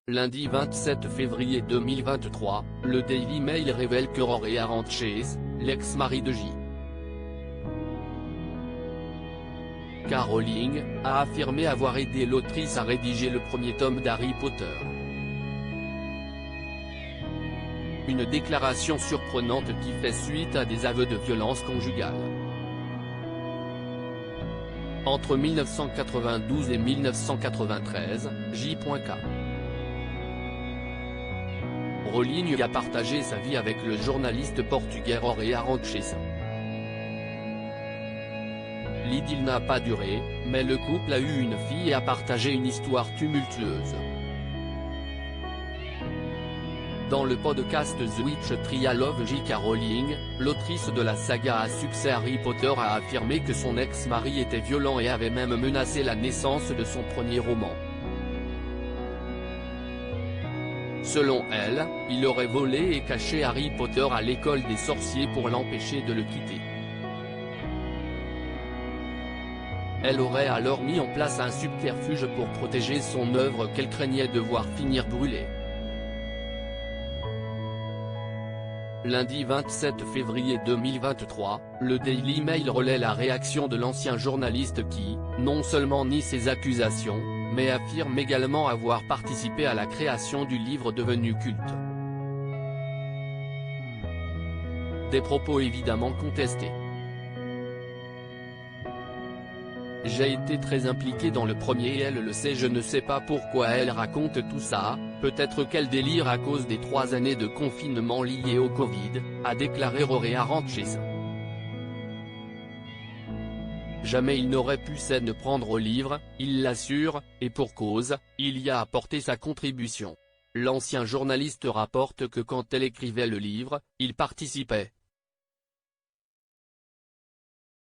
Lundi 27 février 2023, le Daily Mail révèle que Rory Arantxés, l'ex-mari de J. K. Rowling, a affirmé avoir aidé l'autrice à rédiger le premier tome d'Harry Potter. Une déclaration surprenante qui fait suite à des aveux de violence conjugale. Entre 1992 et 1993, J.K. Rowling a partagé sa vie avec le journaliste portugais Rory Arantxés. L'idylle n'a pas duré, mais le couple a eu une fille et a partagé une histoire tumultueuse. Dans le podcast The Witch Trial of J.K. Rowling, l'autrice de la saga à succès Harry Potter a affirmé que son ex-mari était violent et avait même menacé la naissance de son premier roman. Selon elle, il aurait volé et caché Harry Potter à l'école des sorciers pour l'empêcher de le quitter. Elle aurait alors mis en place un subterfuge pour protéger son œuvre qu'elle craignait de voir finir brûlée. Lundi 27 février 2023, le Daily Mail relaie la réaction de l'ancien journaliste qui, non seulement nie ces accusations, mais affirme également avoir participé à la création du livre devenu culte. Des propos évidemment contestés. J'ai été très impliqué dans le premier et elle le sait, je ne sais pas pourquoi elle raconte tout ça, peut-être qu'elle délire à cause des 3 années de confinement liées au Covid, a déclaré Rory Arantxés. Jamais il n'aurait pu s'en prendre au livre, il l'assure, et pour cause, il y a apporté sa contribution. L'ancien journaliste rapporte que quand elle écrivait le livre, il participait.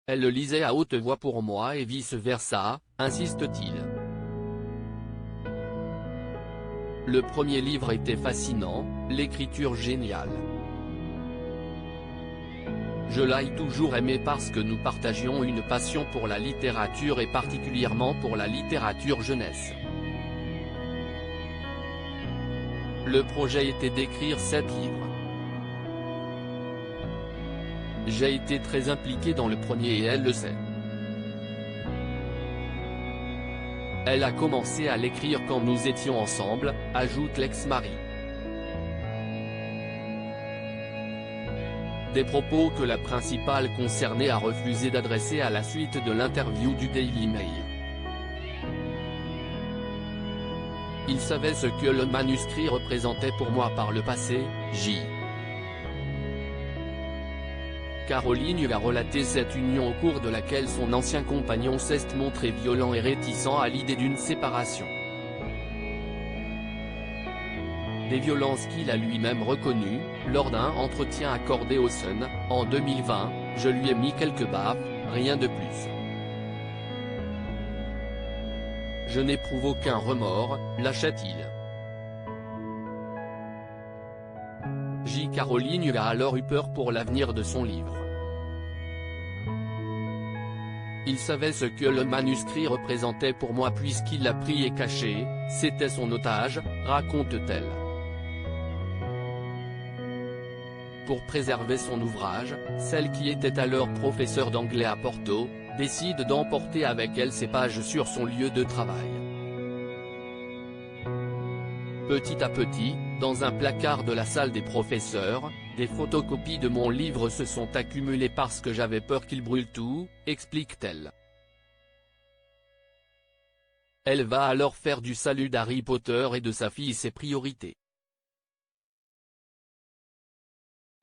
Elle le lisait à haute voix pour moi et vice-versa, insiste-t-il. Le premier livre était fascinant, l'écriture géniale. Je l'ai toujours aimé parce que nous partagions une passion pour la littérature et particulièrement pour la littérature jeunesse. Le projet était d'écrire 7 livres. J'ai été très impliqué dans le premier et elle le sait. Elle a commencé à l'écrire quand nous étions ensemble, ajoute l'ex-mari. Des propos que la principale concernée a refusé d'adresser à la suite de l'interview du Daily Mail. Il savait ce que le manuscrit représentait pour moi par le passé, J.K. Rowling a relaté cette union au cours de laquelle son ancien compagnon s'est montré violent et réticent à l'idée d'une séparation. Des violences qu'il a lui-même reconnues, lors d'un entretien accordé au Sun, en 2020, je lui ai mis quelques baffes, rien de plus. Je n'éprouve aucun remords, lâchait-il. J.K. Rowling a alors eu peur pour l'avenir de son livre. Il savait ce que le manuscrit représentait pour moi puisqu'il l'a pris et caché, c'était son otage, raconte-t-elle. Pour préserver son ouvrage, celle qui était alors professeure d'anglais à Porto, décide d'emporter avec elle ses pages sur son lieu de travail. Petit à petit, dans un placard de la salle des professeurs, des photocopies de mon livre se sont accumulées parce que j'avais peur qu'il brûle tout, explique-t-elle. Elle va alors faire du salut d'Harry Potter et de sa fille ses priorités.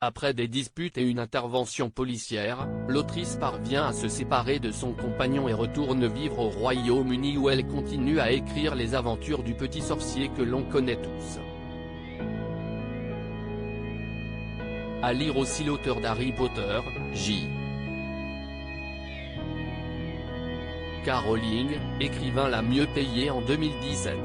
Après des disputes et une intervention policière, l'autrice parvient à se séparer de son compagnon et retourne vivre au Royaume-Uni où elle continue à écrire les aventures du petit sorcier que l'on connaît tous. À lire aussi l'auteur d'Harry Potter, J.K. Rowling, écrivain la mieux payée en 2017.